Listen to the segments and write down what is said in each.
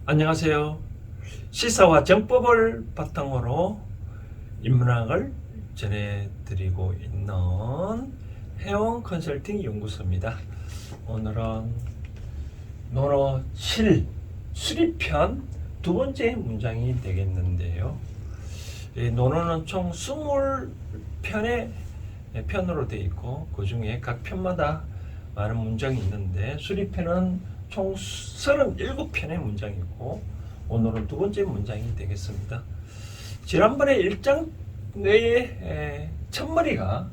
안녕하세요. 시사와 정법을 바탕으로 인문학을 전해드리고 있는 해원 컨설팅 연구소입니다. 오늘은 논어 7 수리편 두 번째 문장이 되겠는데요. 이 논어는 총 20편의 편으로 되어 있고 그 중에 각 편마다 많은 문장이 있는데 수리편은 총 37편의 문장이고 오늘은 두 번째 문장이 되겠습니다. 지난번에 1장 내에 첫머리가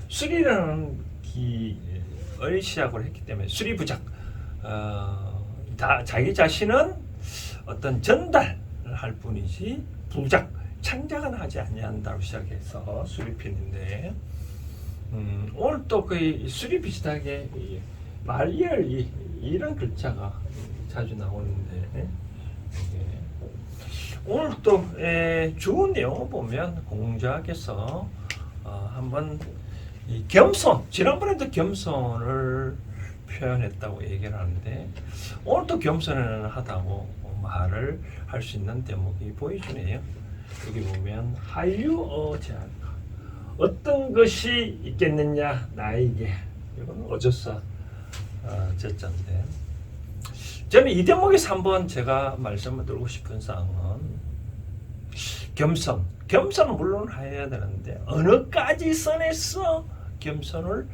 수리라는 기를 시작을 했기 때문에 수리부작 자기 자신은 어떤 전달을 할 뿐이지 부작 창작은 하지 아니한다고 시작해서 수리편인데 오늘 또 그 수리 비슷하게 말리얼 이런 글자가 자주 나오는데 오늘 또 주 내용을 보면 공자께서 한번 이 겸손, 지난번에도 겸손을 표현했다고 얘기를 하는데 오늘 또 겸손을 하다고 말을 할 수 있는 대목이 보여주네요. 여기 보면 하유어자 어떤 것이 있겠느냐 나에게, 이건 어조사 제자인데 저는 이 대목에서 한번 제가 말씀을 드리고 싶은 사항은 겸손은 물론 해야 되는데 어느까지 선에서 겸손을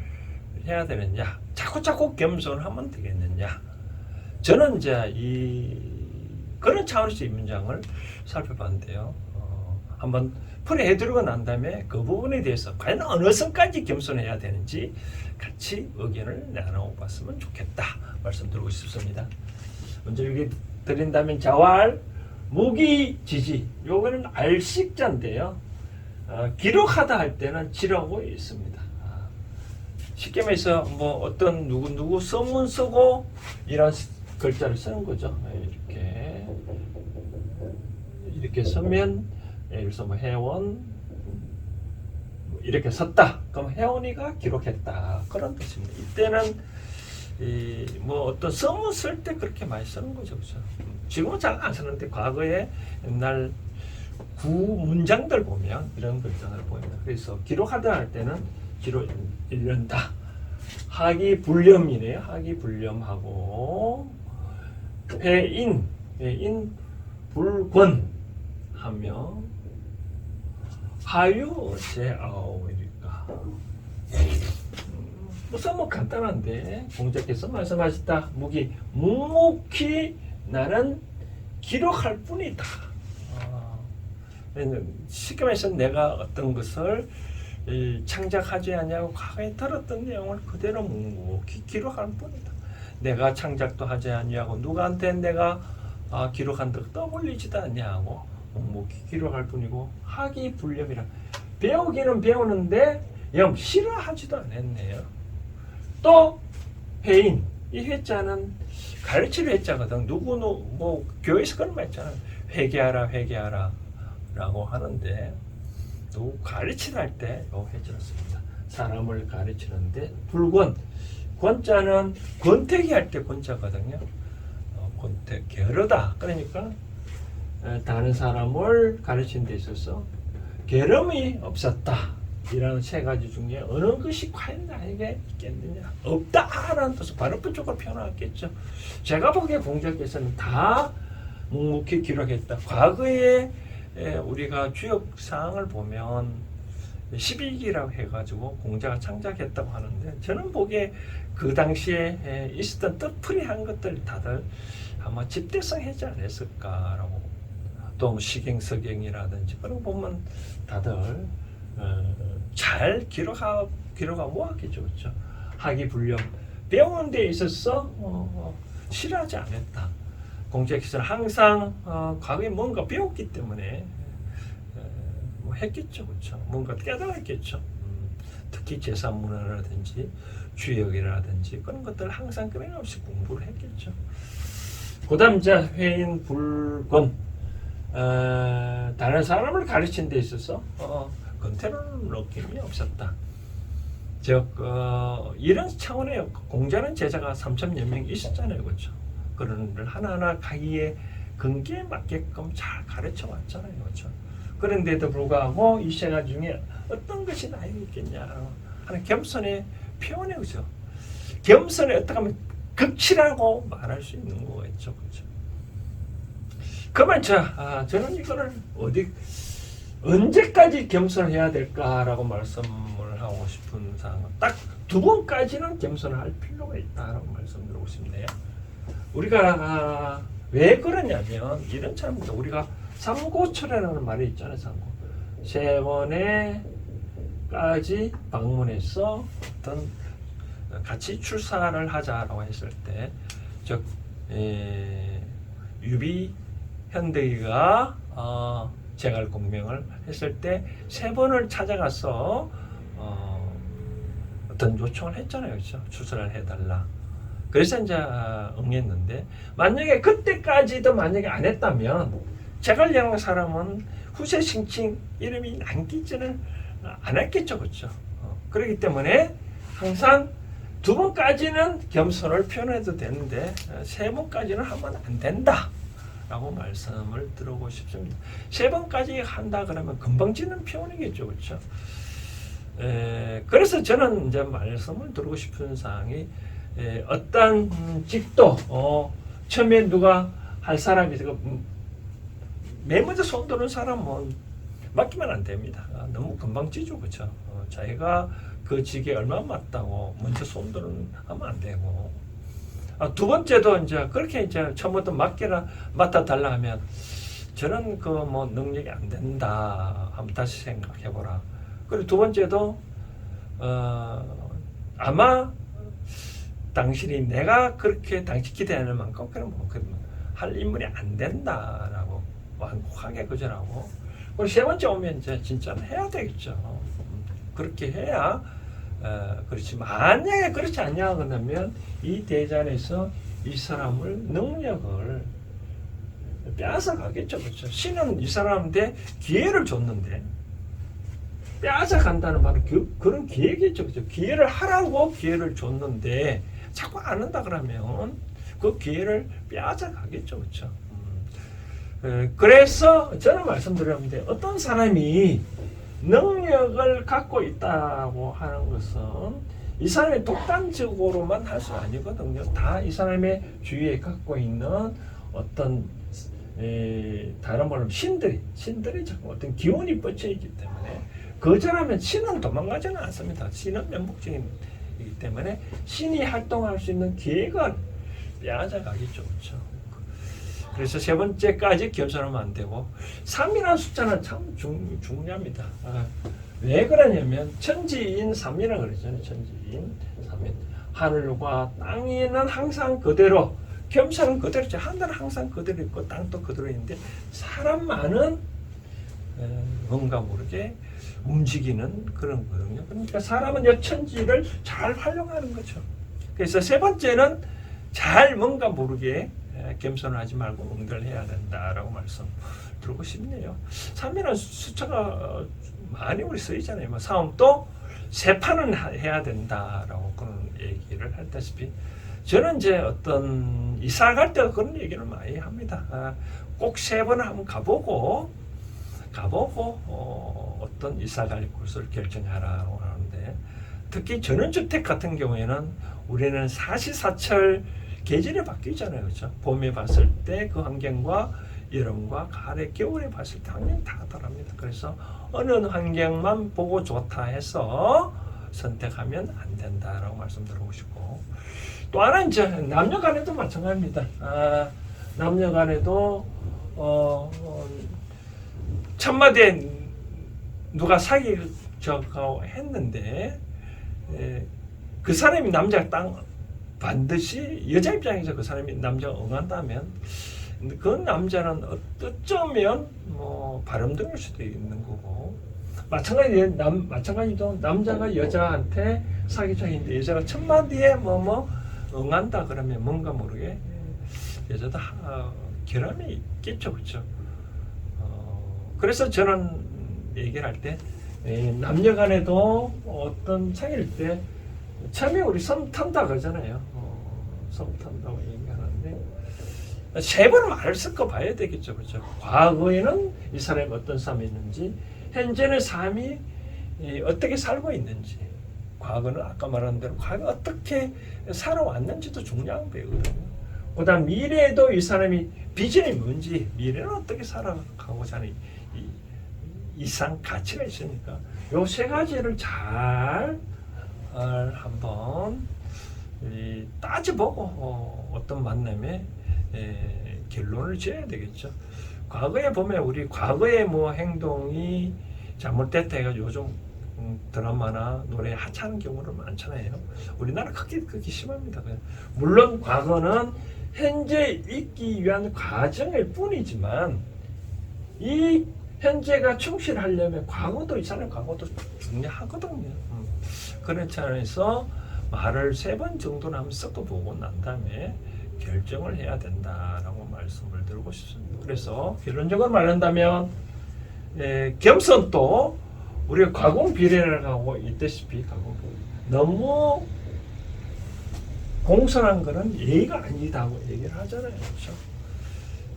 해야 되느냐, 자꾸 겸손하면 되겠느냐. 저는 이제 그런 차원에서 이 문장을 살펴봤는데요. 한번 풀이해드리고 난 다음에 그 부분에 대해서 과연 어느 선까지 겸손해야 되는지 같이 의견을 나눠봤으면 좋겠다 말씀드리고 싶습니다. 먼저 여기 드린다면 자활, 무기, 지지, 요거는 알식자인데요. 기록하다 할 때는 지라고 있습니다. 쉽게 말해서 뭐 어떤 누구 서문 쓰고 이런 글자를 쓰는 거죠. 이렇게 쓰면 예를 들어서 뭐 회원 이렇게 썼다. 그럼 회원이가 기록했다. 그런 뜻입니다. 이때는 뭐 어떤 서문 쓸 때 그렇게 많이 쓰는 거죠. 그렇죠? 지금은 잘 안 쓰는데 과거에 옛날 구문장들 보면 이런 글자를 보입니다. 그래서 기록하다 할 때는 기록 읽는다. 하기 불념이네요. 하기 불념하고 회인 불권 하며 하유제아오이니까 우선 뭐 간단한데 공자께서 말씀하셨다. 무기 묵묵히 나는 기록할 뿐이다. 쉽게 말해서 내가 어떤 것을 창작하지 않냐고 과거에 들었던 내용을 그대로 묵묵히 기록할 뿐이다. 내가 창작도 하지 않냐고 누구한테 내가 기록한다고 떠올리지도 않냐고 묵묵히 기록할 뿐이고 하기 불념이라 배우기는 배우는데 영 싫어하지도 않았네요. 또 회인, 이 회자는 가르칠 회자거든. 뭐 교회에서 그런 말 있잖아. 회개하라 라고 하는데 누구 가르치다 할 때 요 회자를 씁니다. 사람을 가르치는데 불권, 권자는 권태기 할 때 권자거든요. 권태, 게으르다. 그러니까 다른 사람을 가르치는 데 있어서 게으름이 없었다. 이라는 세 가지 중에 어느 것이 과연 나에게 있겠느냐? 없다라는 뜻을 바로 쪽으로 표현하겠죠. 제가 보기에 공자께서는 다 묵묵히 기록했다. 과거에 우리가 주역사항을 보면 12기라고 해가지고 공자가 창작했다고 하는데 저는 보기에 그 당시에 있었던 뜻풀이한 것들 다들 아마 집대성 하지 않았을까라고. 또 시경서경이라든지 그런 거 보면 다들 잘 기록하고 모았겠죠. 그렇죠? 하기 불념 배우는 데 있어서 싫어하지 않았다. 공자께서는 항상 과거에 뭔가 배웠기 때문에 뭐 했겠죠. 그렇죠? 뭔가 깨달았겠죠. 특히 제사문화라든지 주역이라든지 그런 것들을 항상 끊임없이 공부를 했겠죠. 그 다음 이제 회인 불권, 다른 사람을 가르치는 데 있어서 권태로는 느낌이 없었다. 즉 이런 차원의 공자는 제자가 3,000여 명 있었잖아요. 그렇죠? 그런 걸 하나하나 가기에 근기에 맞게끔 잘 가르쳐 왔잖아요. 그렇죠? 그런데도 불구하고 이 세 가지 중에 어떤 것이 나에게 있겠냐 하는 겸손의 표현이 그죠. 겸손이 어떻게 하면 극치라고 말할 수 있는 거겠죠. 그렇죠? 그러면 저는 이거를 언제까지 겸손해야 될까라고 말씀을 하고 싶은 사항은 딱 두 번까지는 겸손을 할 필요가 있다라고 말씀드리고 싶네요. 우리가 왜 그러냐면 이런 차입니다. 우리가 삼고초려라는 말이 있잖아요. 삼고. 세 번에까지 방문해서 어떤 같이 출사를 하자라고 했을 때, 즉 유비 현대기가 제갈 공명을 했을 때 세 번을 찾아가서 어떤 요청을 했잖아요. 그렇죠? 출사를 해달라. 그래서 이제 응했는데, 만약에 그때까지도 만약에 안 했다면 제갈량의 사람은 후세 칭칭 이름이 남기지는 않았겠죠. 그렇죠? 그렇기 때문에 항상 두 번까지는 겸손을 표현해도 되는데 세 번까지는 하면 안 된다 라고 말씀을 드리고 싶습니다. 세 번까지 한다 그러면 금방 지는 표현이겠죠. 그렇죠? 그래서 저는 이제 말씀을 드리고 싶은 사항이, 어떤 직도 처음에 누가 할 사람이 맨 먼저 손드는 사람은 맡기면 안 됩니다. 너무 금방 찌죠. 그렇죠? 자기가 그 직에 얼마 맞다고 먼저 손들은 하면 안 되고, 두 번째도 이제 그렇게 이제 처음부터 맡아달라 하면 저는 그 뭐 능력이 안 된다. 한번 다시 생각해보라. 그리고 두 번째도 아마 당신이 내가 그렇게 당신 기대하는 만큼 그런 할 인물이 안 된다라고 완곡하게 거절하고, 그리고 세 번째 오면 이제 진짜는 해야 되겠죠. 그렇게 해야 그렇지. 만약에 그렇지 않냐 그러면 이 대전에서 이 사람을 능력을 빼앗아 가겠죠. 그렇죠? 신은 이 사람한테 기회를 줬는데 빼앗아 간다는 말은 그런 기회겠죠. 그렇죠? 기회를 하라고 기회를 줬는데 자꾸 안 한다 그러면 그 기회를 빼앗아 가겠죠. 그렇죠? 그래서 저는 말씀드렸는데, 어떤 사람이 능력을 갖고 있다고 하는 것은 이 사람이 독단적으로만 할 수 아니거든요. 다 이 사람의 주위에 갖고 있는 어떤 다른 말로 신들이 자꾸 어떤 기운이 뻗쳐 있기 때문에, 거절하면 신은 도망가지는 않습니다. 신은 면목적이기 때문에 신이 활동할 수 있는 기회가 빼앗아 가겠죠. 그렇죠? 그래서 세 번째까지 겸손하면 안 되고, 3이라는 숫자는 참 중요합니다. 왜 그러냐면 천지인 3이라고 그러잖아요. 천지인 3인. 하늘과 땅에는 항상 그대로, 겸손은 그대로 있죠. 하늘은 항상 그대로 있고 땅도 그대로 있는데 사람만은 뭔가 모르게 움직이는 그런 거거든요. 그러니까 사람은 이 천지를 잘 활용하는 거죠. 그래서 세 번째는 잘 뭔가 모르게 겸손을 하지 말고 응대를 해야 된다라고 말씀 드리고 싶네요. 3이라는 숫자가 많이 우리 쓰이잖아요. 싸움도 세 판은 해야 된다라고 그런 얘기를 했다시피, 저는 이제 어떤 이사 갈 때 그런 얘기를 많이 합니다. 꼭 세 번을 한번 가보고 어떤 이사 갈 곳을 결정하라고 하는데, 특히 전원주택 같은 경우에는 우리는 사시사철 계절이 바뀌잖아요. 그렇죠? 봄에 봤을 때 그 환경과 여름과 가을에 겨울에 봤을 때 환경이 다 다릅니다. 그래서 어느 환경만 보고 좋다 해서 선택하면 안 된다라고 말씀드리고 싶고, 또 하나 이제 남녀 간에도 마찬가지입니다. 남녀 간에도 첫마디에 누가 사귀자고 했는데 그 사람이 남자가 반드시 여자 입장에서 그 사람이 남자가 응한다면 그 남자는 어쩌면 뭐 바람둥일 수도 있는 거고, 마찬가지로 남자가 여자한테 사귀자인데 여자가 첫 마디에 응한다 그러면 뭔가 모르게 여자도 결함이 있겠죠. 그렇죠? 그래서 저는 얘기를 할 때 남녀 간에도 어떤 사귈 때 처음에 우리 섬 탄다 그러잖아요. 섬 탄다고 얘기하는데, 세 번은 말을 섞어 봐야 되겠죠. 그렇죠? 과거에는 이 사람이 어떤 삶이었는지, 현재는 삶이 어떻게 살고 있는지, 과거는 아까 말한 대로 과거 어떻게 살아왔는지도 중요한 거거든요. 그 다음 미래에도 이 사람이 비전이 뭔지, 미래는 어떻게 살아가고자 하는 이상 가치가 있으니까 요 세 가지를 잘 한번 따져보고 어떤 만남에 결론을 지어야 되겠죠. 과거에 보면 우리 과거의 뭐 행동이 잘못됐다 해가지고 요즘 드라마나 노래 하찮은 경우는 많잖아요. 우리나라 그렇게 심합니다. 물론 과거는 현재 있기 위한 과정일 뿐이지만 이 현재가 충실하려면 과거도 이 사람 과거도 중요하거든요. 그런 차원에서 말을 3번 정도는 한번 섞어보고 난 다음에 결정을 해야 된다라고 말씀을 드리고 싶습니다. 그래서 결론적으로 말한다면 겸손도 우리가 가공비례를 하고 있다시피 너무 공손한 거는 예의가 아니다고 얘기를 하잖아요. 그렇죠?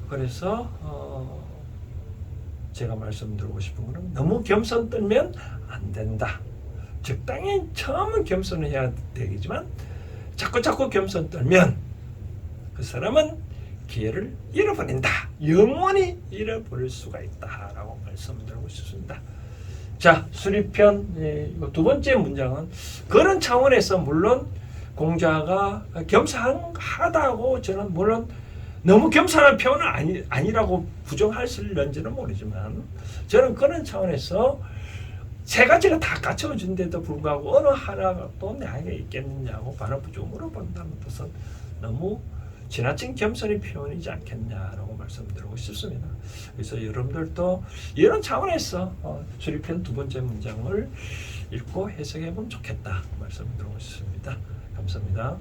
그래서 제가 말씀드리고 싶은 거는 너무 겸손 떨면 안 된다. 적당히 처음은 겸손을 해야 되겠지만 자꾸 겸손 떨면 그 사람은 기회를 잃어버린다. 영원히 잃어버릴 수가 있다라고 말씀드리고 싶습니다. 자, 수리편 두 번째 문장은 그런 차원에서 물론 공자가 겸손하다고 저는 물론 너무 겸손한 표현은 아니라고 부정할는지는 모르지만 저는 그런 차원에서 세 가지가 다 갖춰준데도 불구하고 어느 하나가 또 나에게 있겠느냐고 반어부적으로 물어본다는 뜻은 너무 지나친 겸손의 표현이지 않겠냐라고 말씀드리고 싶습니다. 그래서 여러분들도 이런 차원에서 수리편 두 번째 문장을 읽고 해석해 보면 좋겠다 말씀드리고 싶습니다. 감사합니다.